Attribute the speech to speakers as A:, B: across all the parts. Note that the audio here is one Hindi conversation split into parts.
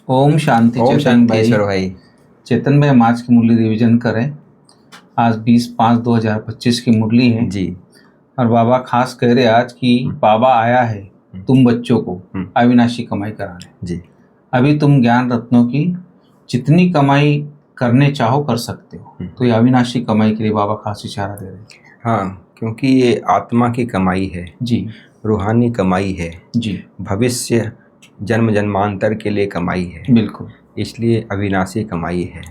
A: ओम शांति।
B: ओम
A: चेतन
B: शांति
A: भाई,
B: ईश्वर भाई।
A: चेतन भाई, हम आज की मुरली रिवीजन करें। आज 20/5/2025 की मुरली है
B: जी।
A: और बाबा खास कह रहे आज कि बाबा आया है तुम बच्चों को अविनाशी कमाई कराने।
B: जी।
A: अभी तुम ज्ञान रत्नों की जितनी कमाई करने चाहो कर सकते हो, तो ये अविनाशी कमाई के लिए बाबा खास इशारा दे रहे हैं।
B: हाँ, क्योंकि ये आत्मा की कमाई है
A: जी,
B: रूहानी कमाई है
A: जी,
B: भविष्य जन्म जन्मांतर के लिए कमाई है,
A: बिल्कुल।
B: इसलिए अविनाशी कमाई है।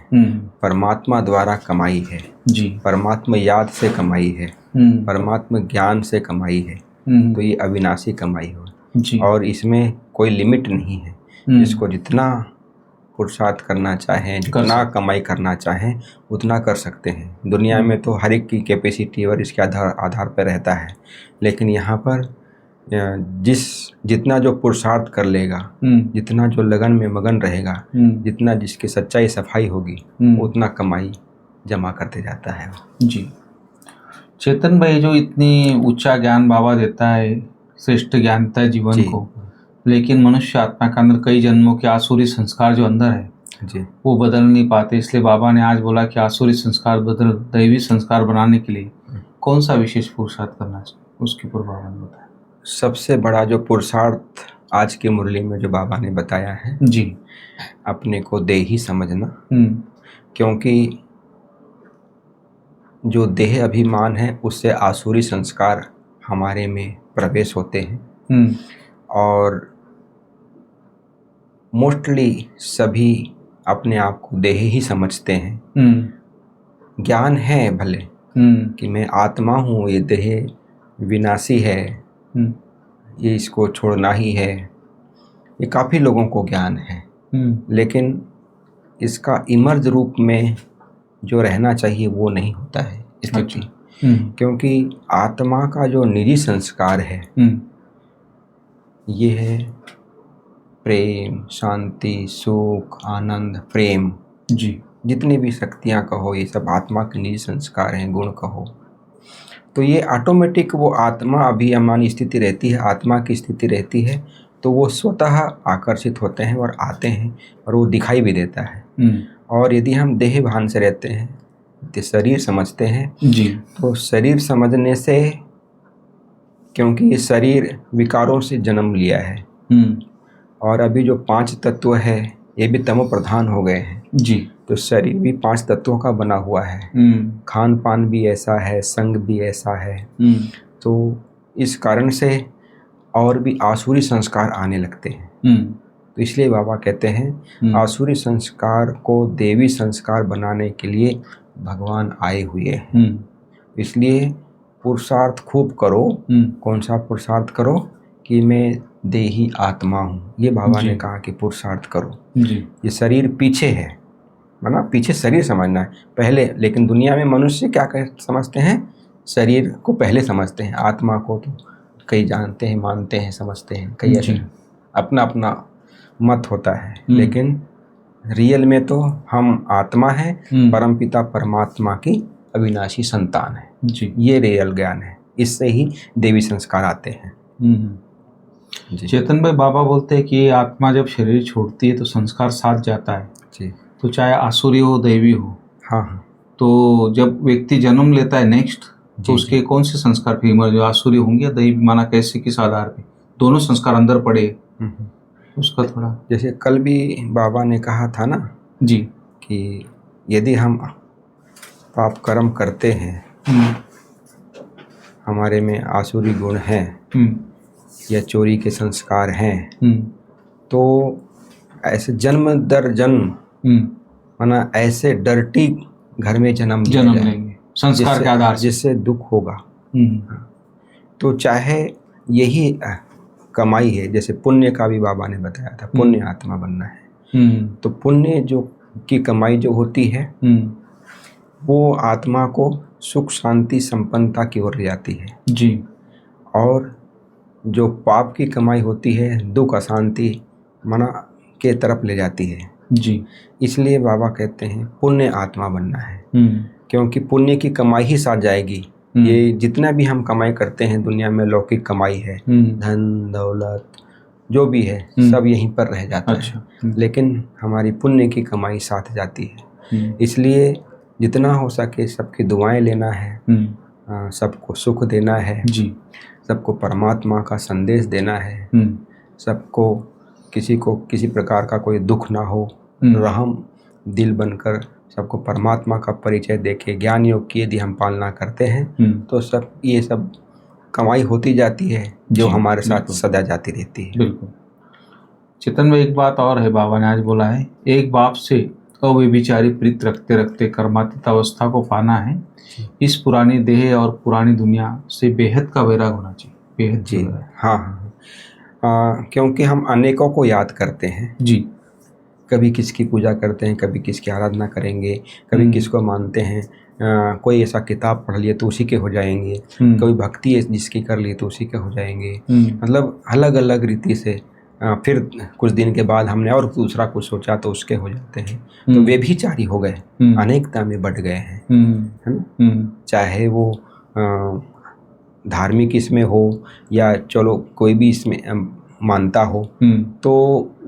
B: परमात्मा द्वारा कमाई है,
A: जी,
B: परमात्मा याद से कमाई है, परमात्मा ज्ञान से कमाई है। तो ये अविनाशी कमाई हो
A: जी,
B: और इसमें कोई लिमिट नहीं है। जिसको जितना पुरुषार्थ करना चाहें, जितना कमाई करना चाहें उतना कर सकते हैं। दुनिया में तो हर एक की कैपेसिटी और इसके आधार पर रहता है, लेकिन यहाँ पर जितना जो पुरुषार्थ कर लेगा, जितना जो लगन में मगन रहेगा, जितना जिसकी सच्चाई सफाई होगी, उतना कमाई जमा करते जाता है।
A: जी। चेतन भाई, जो इतनी ऊंचा ज्ञान बाबा देता है, श्रेष्ठ ज्ञान देता है जीवन को, लेकिन मनुष्य आत्मा के अंदर कई जन्मों के आसुरी संस्कार जो अंदर है
B: जी,
A: वो बदल नहीं पाते। इसलिए बाबा ने आज बोला कि आसुरी संस्कार बदल दैवी संस्कार बनाने के लिए कौन सा विशेष पुरुषार्थ करना चाहिए, उसके ऊपर बाबा ने बताया।
B: सबसे बड़ा जो पुरुषार्थ आज की मुरली में जो बाबा ने बताया है,
A: जी,
B: अपने को देही समझना। क्योंकि जो देह अभिमान है उससे आसुरी संस्कार हमारे में प्रवेश होते हैं और मोस्टली सभी अपने आप को देह ही समझते हैं। ज्ञान है भले कि मैं आत्मा हूँ, ये देह विनाशी है, ये इसको छोड़ना ही है, ये काफ़ी लोगों को ज्ञान है, लेकिन इसका इमर्ज रूप में जो रहना चाहिए वो नहीं होता है स्थिति। क्योंकि आत्मा का जो निजी संस्कार है ये है प्रेम, शांति, सुख, आनंद, प्रेम।
A: जी,
B: जितनी भी शक्तियाँ कहो ये सब आत्मा के निजी संस्कार हैं, गुण कहो। तो ये ऑटोमेटिक वो आत्मा अभिमानी स्थिति रहती है, आत्मा की स्थिति रहती है, तो वो स्वतः आकर्षित होते हैं और आते हैं और वो दिखाई भी देता है। और यदि हम देह भान से रहते हैं तो शरीर समझते हैं
A: जी,
B: तो शरीर समझने से, क्योंकि ये शरीर विकारों से जन्म लिया है और अभी जो 5 तत्व है ये भी तमो प्रधान हो गए हैं।
A: जी,
B: तो शरीर भी 5 तत्वों का बना हुआ है, खान पान भी ऐसा है, संग भी ऐसा है। तो इस कारण से और भी आसुरी संस्कार आने लगते हैं। तो इसलिए बाबा कहते हैं आसुरी संस्कार को देवी संस्कार बनाने के लिए भगवान आए हुए हैं। इसलिए पुरुषार्थ खूब करो। कौन सा पुरुषार्थ करो? कि मैं देही आत्मा हूँ, ये बाबा ने कहा कि पुरुषार्थ करो। ये शरीर पीछे है, माना पीछे शरीर समझना है पहले, लेकिन दुनिया में मनुष्य क्या समझते हैं? शरीर को पहले समझते हैं, आत्मा को तो कई जानते हैं, मानते हैं, समझते हैं, कई ऐसे अपना अपना मत होता है। लेकिन रियल में तो हम आत्मा है, परमपिता परमात्मा की अविनाशी संतान है। ये रियल ज्ञान है, इससे ही देवी संस्कार आते हैं।
A: चेतन भाई, बाबा बोलते हैं कि आत्मा जब शरीर छोड़ती है तो संस्कार साथ जाता है
B: जी।
A: तो चाहे आसुरी हो दैवी हो।
B: हाँ।
A: तो जब व्यक्ति जन्म लेता है नेक्स्ट, तो उसके कौन से संस्कार फिर इमर्ज, जो आसुरी होंगे या दैवी, माना कैसे, किस आधार पे दोनों संस्कार अंदर पड़े, उसका थोड़ा।
B: जैसे कल भी बाबा ने कहा था ना
A: जी,
B: कि यदि हम पाप कर्म करते हैं, हमारे में आसुरी गुण हैं या चोरी के संस्कार हैं, तो ऐसे जन्म दर जन्म माना ऐसे डर्टी घर में जन्म
A: लेंगे संस्कार के आधार,
B: जिससे दुख होगा। तो चाहे यही कमाई है, जैसे पुण्य का भी बाबा ने बताया था, पुण्य आत्मा बनना है। तो पुण्य जो की कमाई जो होती है वो आत्मा को सुख शांति संपन्नता की ओर ले जाती है
A: जी।
B: और जो पाप की कमाई होती है दुख अशांति मना के तरफ ले जाती है
A: जी।
B: इसलिए बाबा कहते हैं पुण्य आत्मा बनना है, क्योंकि पुण्य की कमाई ही साथ जाएगी। ये जितना भी हम कमाई करते हैं दुनिया में, लौकिक कमाई है, धन दौलत जो भी है सब यहीं पर रह जाता है, लेकिन हमारी पुण्य की कमाई साथ जाती है। इसलिए जितना हो सके सबकी दुआएं लेना है, सबको सुख देना है जी, सबको परमात्मा का संदेश देना है, सबको किसी प्रकार का कोई दुख ना हो, रहम दिल बनकर सबको परमात्मा का परिचय देके ज्ञान योग की यदि हम पालना करते हैं तो ये सब कमाई होती जाती है जो हमारे साथ सदा जाती रहती है।
A: बिल्कुल। चेतन भाई, एक बात और है, बाबा ने आज बोला है, एक बाप से अव्यभिचारी प्रीत रखते रखते कर्मातीत अवस्था को पाना है। इस पुरानी देह और पुरानी दुनिया से बेहद का वैराग होना चाहिए। बेहद
B: जी हाँ, क्योंकि हम अनेकों को याद करते हैं
A: जी,
B: कभी किसकी पूजा करते हैं, कभी किसकी आराधना करेंगे, कभी किसको मानते हैं, कोई ऐसा किताब पढ़ लिए तो उसी के हो जाएंगे, कोई भक्ति जिसकी कर लिए तो उसी के हो जाएंगे। मतलब अलग अलग रीति से फिर कुछ दिन के बाद हमने और दूसरा कुछ सोचा तो उसके हो जाते हैं, तो वे भी चारी हो गए, अनेकता में बढ़ गए हैं, है ना। चाहे वो धार्मिक इसमें हो या चलो कोई भी इसमें मानता हो, तो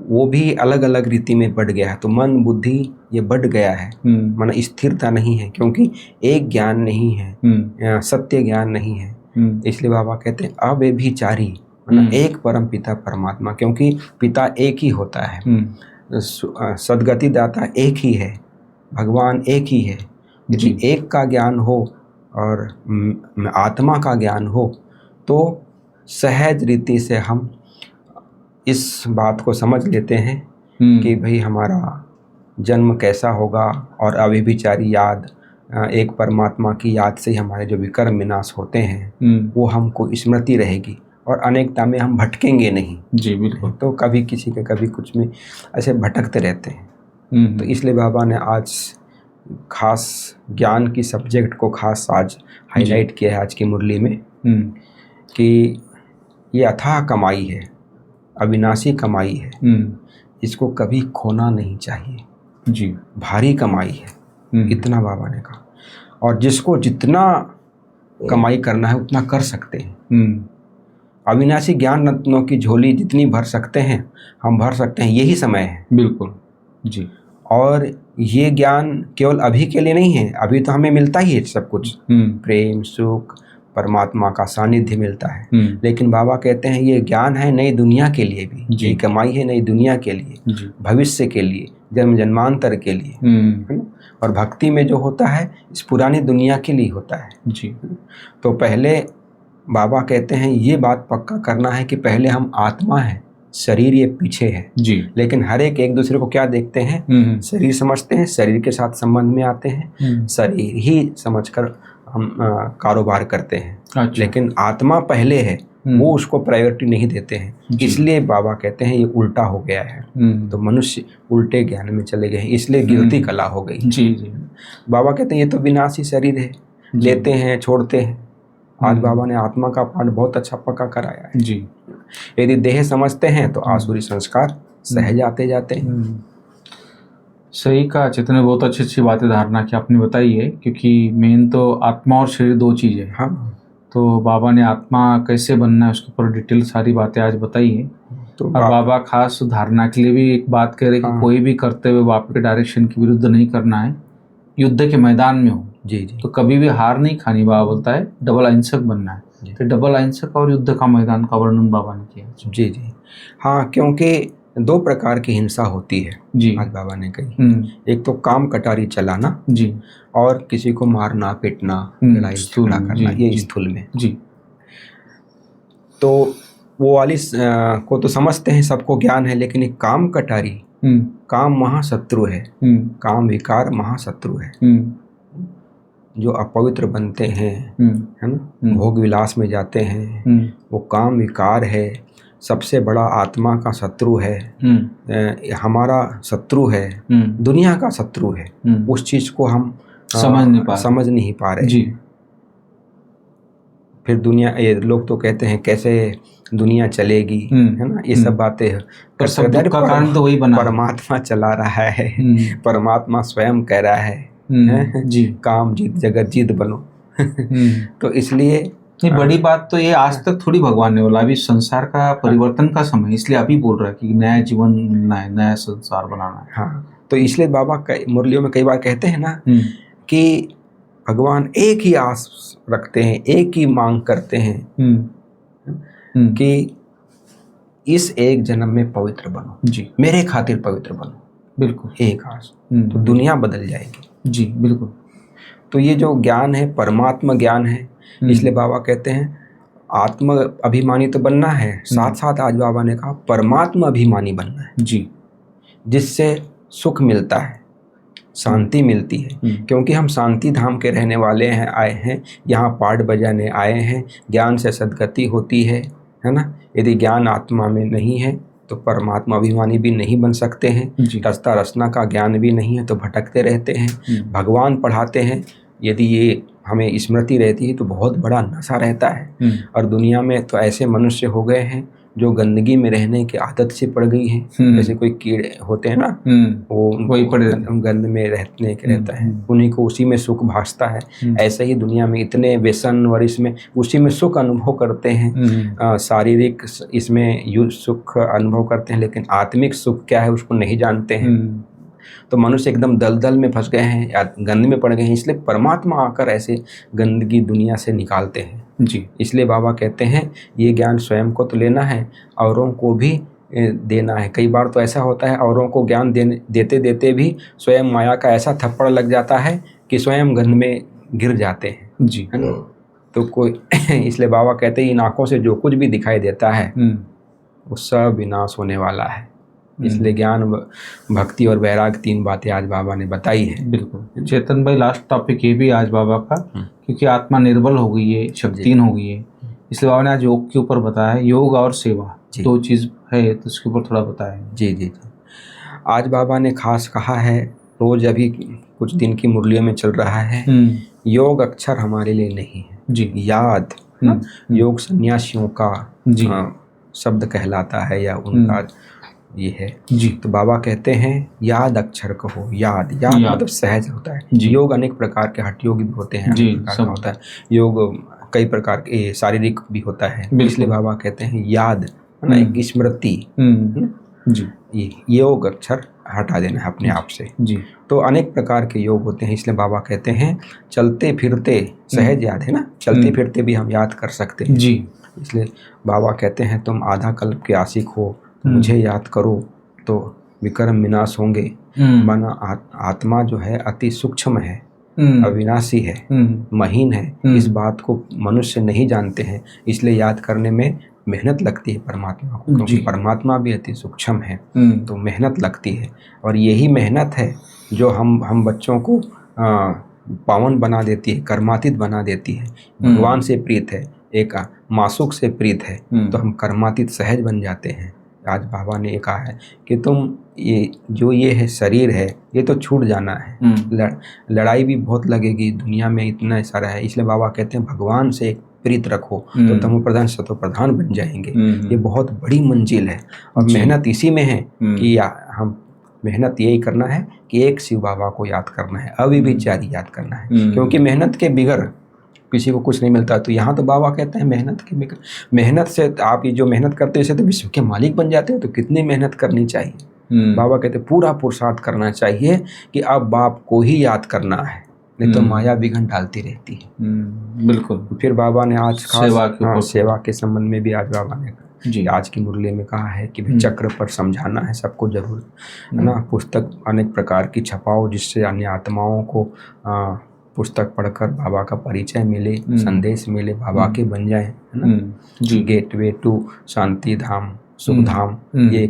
B: वो भी अलग अलग रीति में बढ़ गया है। तो मन बुद्धि ये बढ़ गया है, मन स्थिरता नहीं है, क्योंकि एक ज्ञान नहीं है, सत्य ज्ञान नहीं है। इसलिए बाबा कहते हैं अव्यभिचारी, मतलब एक परम पिता परमात्मा, क्योंकि पिता एक ही होता है, सदगति दाता एक ही है, भगवान एक ही है। यदि एक का ज्ञान हो और आत्मा का ज्ञान हो तो सहज रीति से हम इस बात को समझ लेते हैं कि भाई हमारा जन्म कैसा होगा, और अव्यभिचारी याद, एक परमात्मा की याद से ही हमारे जो विकर्म विनाश होते हैं वो हमको स्मृति रहेगी और अनेकता में हम भटकेंगे नहीं।
A: जी बिल्कुल।
B: तो कभी किसी के कभी कुछ में ऐसे भटकते रहते हैं। तो इसलिए बाबा ने आज खास ज्ञान की सब्जेक्ट को खास आज हाईलाइट किया है आज की मुरली में, कि ये अथाह कमाई है, अविनाशी कमाई है, इसको कभी खोना नहीं चाहिए जी, भारी कमाई है, इतना बाबा ने कहा। और जिसको जितना कमाई करना है उतना कर सकते हैं। अविनाशी ज्ञान रत्नों की झोली जितनी भर सकते हैं हम भर सकते हैं, यही समय है।
A: बिल्कुल जी।
B: और ये ज्ञान केवल अभी के लिए नहीं है, अभी तो हमें मिलता ही है सब कुछ, प्रेम सुख परमात्मा का सानिध्य मिलता है, लेकिन बाबा कहते हैं ये ज्ञान है नई दुनिया के लिए भी, ये कमाई है नई दुनिया के लिए, भविष्य के लिए, जन्म जन्मांतर के लिए, है ना। और भक्ति में जो होता है इस पुरानी दुनिया के लिए होता है जी। तो पहले बाबा कहते हैं ये बात पक्का करना है कि पहले हम आत्मा है, शरीर ये पीछे है जी। लेकिन हर एक दूसरे को क्या देखते हैं, शरीर समझते हैं, शरीर के साथ संबंध में आते हैं, शरीर ही समझकर हम कारोबार करते हैं। अच्छा। लेकिन आत्मा पहले है, वो उसको प्रायोरिटी नहीं देते हैं, इसलिए बाबा कहते हैं ये उल्टा हो गया है। तो मनुष्य उल्टे ज्ञान में चले गए हैं, इसलिए गिरती कला हो गई जी जी। बाबा कहते हैं ये तो विनाशी शरीर है, लेते हैं छोड़ते हैं। आज बाबा ने आत्मा का पाठ बहुत अच्छा पक्का कराया है जी। यदि देह समझते हैं तो आसुरी संस्कार सहज आते जाते हैं।
A: सही कहा चेतन ने, बहुत अच्छी अच्छी बातें धारणा की आपने बताई है, क्योंकि मेन तो आत्मा और शरीर दो चीज़ें हैं। हाँ। तो बाबा ने आत्मा कैसे बनना है उसके ऊपर डिटेल सारी बातें आज बताई है। तो और बाबा खास धारणा के लिए भी एक बात कह रहे हैं कि कोई भी करते हुए बाप के डायरेक्शन के विरुद्ध नहीं करना है, युद्ध के मैदान में हो जी जी, तो कभी भी हार नहीं खानी। बाबा बोलता है डबल अहिंसक बनना है। तो डबल अहिंसक और युद्ध का मैदान का वर्णन बाबा ने किया
B: जी जी। हाँ, क्योंकि दो प्रकार की हिंसा होती है जी, आज बाबा ने कही। एक तो काम कटारी चलाना जी, और किसी को मारना पीटना लड़ाई झगड़ा करना, ये स्थूल में जी। तो वो वाली को तो समझते हैं, सबको ज्ञान है, लेकिन एक काम कटारी, काम महाशत्रु है, काम विकार महाशत्रु है। जो अपवित्र बनते हैं है ना, भोग विलास में जाते हैं, वो काम विकार है, सबसे बड़ा आत्मा का शत्रु है, हमारा शत्रु है, दुनिया का शत्रु है। उस चीज को हम समझ नहीं पा रहे जी। फिर दुनिया, ये लोग तो कहते हैं कैसे दुनिया चलेगी, है ना, ये सब बातें
A: पर सब दुख का कारण तो वही बना,
B: परमात्मा चला रहा है, परमात्मा स्वयं कह रहा है जी, काम जीत जगत जीत बनो। तो इसलिए
A: नहीं, बड़ी बात तो ये आज तक थोड़ी भगवान ने बोला, अभी संसार का परिवर्तन का समय, इसलिए अभी बोल रहा है कि नया जीवन मिलना है, नया संसार बनाना है।
B: हाँ, तो इसलिए बाबा मुरलियों में कई बार कहते हैं ना कि भगवान एक ही आस रखते हैं, एक ही मांग करते हैं कि इस एक जन्म में पवित्र बनो जी, मेरे खातिर पवित्र बनो। बिल्कुल, एक आस, तो दुनिया बदल जाएगी जी। बिल्कुल, तो ये जो ज्ञान है परमात्मा ज्ञान है, इसलिए बाबा कहते हैं आत्म अभिमानी तो बनना है, साथ साथ आज बाबा ने कहा परमात्मा अभिमानी बनना है जी, जिससे सुख मिलता है, शांति मिलती है। क्योंकि हम शांति धाम के रहने वाले हैं, आए हैं यहाँ पाठ बजाने आए हैं, ज्ञान से सद्गति होती है ना। यदि ज्ञान आत्मा में नहीं है तो परमात्मा अभिमानी भी नहीं बन सकते हैं, रस्ता रचना का ज्ञान भी नहीं है तो भटकते रहते हैं। भगवान पढ़ाते हैं, यदि ये हमें स्मृति रहती है तो बहुत बड़ा नशा रहता है। और दुनिया में तो ऐसे मनुष्य हो गए हैं जो गंदगी में रहने की आदत से पड़ गई है। जैसे कोई कीड़े होते हैं ना, वो वही गंद में रहता है, उन्हीं को उसी में सुख भासता है। ऐसे ही दुनिया में इतने व्यसन और इसमें उसी में सुख अनुभव करते हैं, शारीरिक इसमें सुख अनुभव करते हैं, लेकिन आत्मिक सुख क्या है उसको नहीं जानते हैं। तो मनुष्य एकदम दलदल में फंस गए हैं या गंद में पड़ गए हैं। इसलिए परमात्मा आकर ऐसे गंदगी दुनिया से निकालते हैं जी। इसलिए बाबा कहते हैं ये ज्ञान स्वयं को तो लेना है, औरों को भी देना है। कई बार तो ऐसा होता है औरों को ज्ञान देते देते भी स्वयं माया का ऐसा थप्पड़ लग जाता है कि स्वयं गंद में गिर जाते हैं जी, है ना। तो कोई इसलिए बाबा कहते हैं इन आँखों से जो कुछ भी दिखाई देता है वो सब विनाश होने वाला है। इसलिए ज्ञान, भक्ति और वैराग, तीन बातें आज बाबा ने बताई है।
A: बिल्कुल चेतन भाई, लास्ट टॉपिक ये भी आज बाबा का, क्योंकि आत्मा निर्बल हो गई है, शक्तिहीन हो गई है, इसलिए बाबा ने आज योग के ऊपर बताया है। योग और सेवा दो चीज है, तो उसके ऊपर थोड़ा बताया है।
B: जी जी जी। आज बाबा ने खास कहा है, रोज अभी कुछ दिन की मुरलियों में चल रहा है, योग अक्षर हमारे लिए नहीं है जी, याद। योग सन्यासियों का शब्द कहलाता है या उनका ये है जी। तो बाबा कहते हैं याद अक्षर कहो, याद मतलब सहज होता है। योग अनेक प्रकार के, हठ योग भी होते हैं, अनेक प्रकार का होता है योग, कई प्रकार के शारीरिक भी होता है। इसलिए बाबा कहते हैं याद, एक स्मृति जी, ये योग अक्षर हटा देना है अपने आप से जी। तो अनेक प्रकार के योग होते हैं। इसलिए बाबा कहते हैं चलते फिरते सहज याद है ना, चलते फिरते भी हम याद कर सकते हैं जी। इसलिए बाबा कहते हैं तुम आधा कल्प के आशिक हो, मुझे याद करो तो विक्रम विनाश होंगे। माना आत्मा जो है अति सूक्ष्म है, अविनाशी है, महीन है। इस बात को मनुष्य नहीं जानते हैं, इसलिए याद करने में मेहनत लगती है परमात्मा को, क्योंकि परमात्मा भी अति सूक्ष्म है, तो मेहनत लगती है। और यही मेहनत है जो हम बच्चों को पावन बना देती है, कर्मातीत बना देती है। भगवान से प्रीत है, एक मासूक से प्रीत है, तो हम कर्मातीत सहज बन जाते हैं। आज बाबा ने कहा है कि तुम ये है शरीर है, ये तो छूट जाना है, लड़ाई भी बहुत लगेगी, दुनिया में इतना सारा है। इसलिए बाबा कहते हैं भगवान से एक प्रीत रखो तो तमो प्रधान सतो प्रधान बन जाएंगे। ये बहुत बड़ी मंजिल है और मेहनत इसी में है कि हम मेहनत यही करना है कि एक शिव बाबा को याद करना है, अविचारी याद करना है, क्योंकि मेहनत के बिगर किसी को कुछ नहीं मिलता। तो यहाँ तो बाबा कहते हैं मेहनत से आप ये जो मेहनत करते हैं इसे तो विश्व के मालिक बन जाते हो। तो कितनी मेहनत करनी चाहिए। बाबा कहते हैं पूरा पुरुषार्थ करना चाहिए कि अब बाप को ही याद करना है, नहीं तो माया विघ्न डालती रहती है।
A: बिल्कुल।
B: फिर बाबा ने आज सेवा के संबंध में भी आज बाबा ने जी आज की मुरली में कहा है कि भाई चक्र पर समझाना है सबको जरूर, है ना। पुस्तक अनेक प्रकार की छपाओ जिससे अन्य आत्माओं को पुस्तक पढ़कर बाबा का परिचय मिले, संदेश मिले, बाबा के बन जाए, है ना। गेटवे टू शांति धाम सुख धाम, ये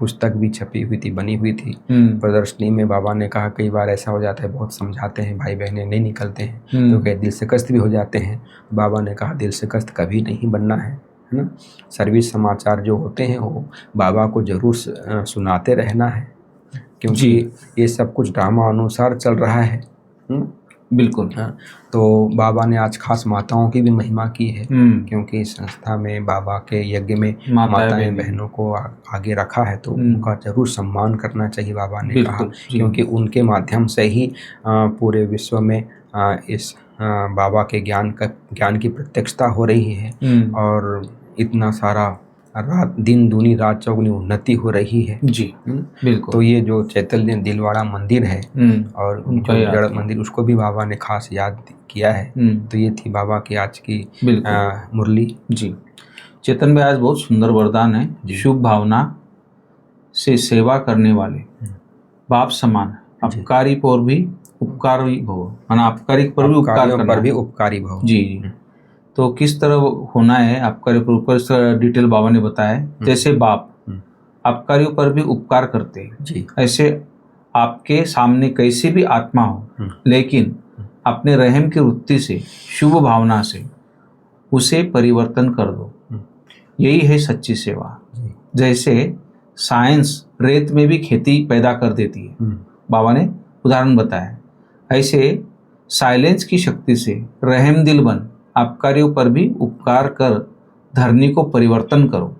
B: पुस्तक भी छपी हुई थी, बनी हुई थी प्रदर्शनी में। बाबा ने कहा कई बार ऐसा हो जाता है, बहुत समझाते हैं, भाई बहनें नहीं निकलते हैं तो कहीं दिल से कष्ट भी हो जाते हैं। बाबा ने कहा दिल से कष्ट कभी नहीं बनना है ना। सर्विस समाचार जो होते हैं वो बाबा को जरूर सुनाते रहना है, क्योंकि ये सब कुछ ड्रामा अनुसार चल रहा है।
A: बिल्कुल।
B: हाँ, तो बाबा ने आज खास माताओं की भी महिमा की है, क्योंकि इस संस्था में बाबा के यज्ञ में माताएं बहनों को आगे रखा है, तो उनका जरूर सम्मान करना चाहिए बाबा ने कहा, क्योंकि उनके माध्यम से ही पूरे विश्व में इस बाबा के ज्ञान की प्रत्यक्षता हो रही है और इतना सारा दिन दूनी रात चौगुनी उन्नति हो रही है।
A: जी बिल्कुल।
B: तो ये जो चैतन्य दिलवाड़ा मंदिर है और जो जड़ मंदिर, उसको भी बाबा ने खास याद किया है। तो ये थी बाबा की आज की मुरली।
A: जी, चेतन भाई आज बहुत सुंदर वरदान है। शुभ भावना से सेवा करने वाले बाप समान, अपकारी पर भी उपकारी भव, माना अपकारी पर भी उपकार करना,
B: पर भी उपकारी भव।
A: जी जी। तो किस तरह होना है अपकारियों पर उपकार, इसका डिटेल बाबा ने बताया। जैसे बाप अपकारियों पर भी उपकार करते हैं
B: जी,
A: ऐसे आपके सामने कैसी भी आत्मा हो, लेकिन अपने रहम की वृत्ति से, शुभ भावना से उसे परिवर्तन कर दो। यही है सच्ची सेवा। जैसे साइंस रेत में भी खेती पैदा कर देती है, बाबा ने उदाहरण बताया, ऐसे साइलेंस की शक्ति से रहम दिल बन अपकारियों पर भी उपकार कर धरनी को परिवर्तन करो।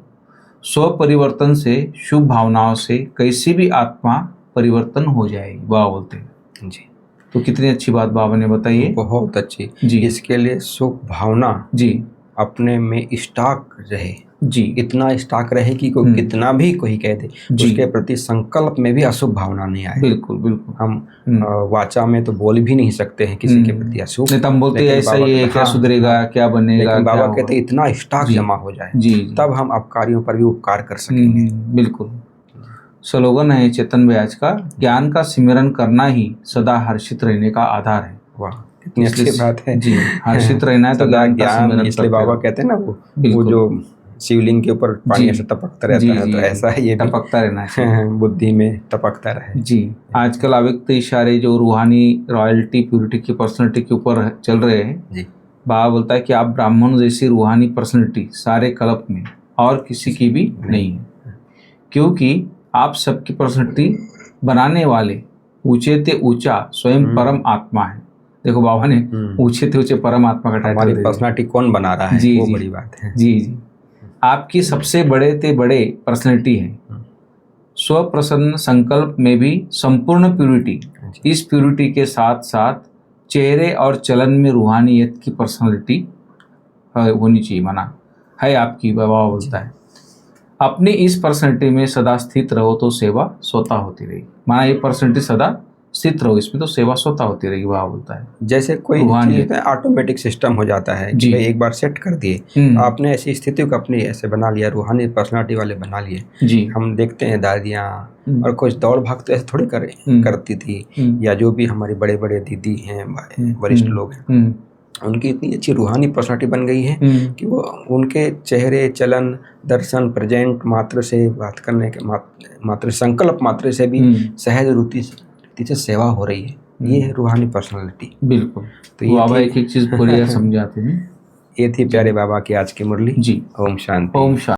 A: स्व परिवर्तन से, शुभ भावनाओं से कैसी भी आत्मा परिवर्तन हो जाएगी, बाबा बोलते हैं जी। तो कितनी अच्छी बात बाबा ने बताई है,
B: बहुत अच्छी
A: जी।
B: इसके लिए शुभ भावना
A: जी
B: अपने में स्टॉक रहे
A: जी,
B: इतना स्टॉक रहे कि कोई कितना भी कोई कह दे, उसके प्रति संकल्प में भी अशुभ भावना नहीं आए।
A: बिल्कुल बिल्कुल।
B: हम वाचा में तो बोल भी नहीं सकते हैं किसी के प्रति अशुभ,
A: नहीं तो हम बोलते हैं ऐसा ही है, क्या सुधरेगा, क्या बनेगा।
B: लेकिन बाबा कहते हैं इतना स्टॉक जमा हो जाए
A: जी,
B: तब हम अपकारियों पर भी उपकार कर सकेंगे।
A: बिल्कुल। स्लोगन है चेतन भाई आज का, ज्ञान का सिमरन करना ही सदा हर्षित रहने का आधार है।
B: वाह, कितनी अच्छी बात है
A: जी। हर्षित रहना है तो ज्ञान का सिमरन,
B: इसलिए बाबा कहते हैं ना वो जो शिवलिंग के ऊपर पानी ऐसे टपकता रहता है, तो ऐसा ही ये भी
A: टपकता रहना है,
B: बुद्धि में टपकता रहे।
A: जी। आजकल अव्यक्त इशारे जो रूहानी रॉयल्टी प्यूरिटी की पर्सनैलिटी के ऊपर चल रहे हैं
B: जी,
A: बाबा बोलता है कि आप ब्राह्मण जैसी रूहानी पर्सनैलिटी सारे कल्प में और किसी की भी नहीं है, क्योंकि आप सबकी पर्सनैलिटी बनाने वाले ऊंचे ते ऊंचा स्वयं परम आत्मा है। देखो बाबा ने ऊंचे ते ऊंचे परम आत्मा का टाइटल,
B: हमारी पर्सनैलिटी कौन बना रहा है,
A: जी,
B: वो
A: जी,
B: बड़ी बात है।
A: जी जी। आपकी सबसे बड़े ते बड़े पर्सनैलिटी है। स्व प्रसन्न संकल्प में भी संपूर्ण प्यूरिटी, इस प्यूरिटी के साथ साथ चेहरे और चलन में रूहानियत की पर्सनैलिटी होनी चाहिए, माना है आपकी। बाबा बोलता है अपनी इस पर्सनैलिटी में सदा स्थित रहो तो सेवा स्वतः होती रहेगी, माना ये पर्सनैलिटी सदा स्थित रहो इसमें तो सेवा स्वतः होती रहेगी, बाबा बोलता है।
B: जैसे कोई चीज ऑटोमेटिक सिस्टम हो जाता है कि भाई एक बार सेट कर दिए, तो आपने ऐसी स्थिति को अपनी ऐसे बना लिया, रूहानी पर्सनालिटी वाले बना लिए जी। हम देखते हैं दादियाँ और कुछ दौड़ भाग तो ऐसे थोड़ी करती थी, या जो भी हमारी बड़े बड़े दीदी हैं, वरिष्ठ लोग हैं, उनकी इतनी अच्छी रूहानी पर्सनालिटी बन गई है कि वो उनके चेहरे, चलन, दर्शन, प्रेजेंट मात्र से, बात करने के मात्र, संकल्प मात्र से भी सहज रुचि से सेवा हो रही है। ये है रूहानी पर्सनालिटी।
A: बिल्कुल।
B: तो ये
A: बाबा एक एक चीज पूरी समझाते हैं।
B: ये थी प्यारे बाबा की आज की मुरली जी। ओम शांति।
A: ओम शांति।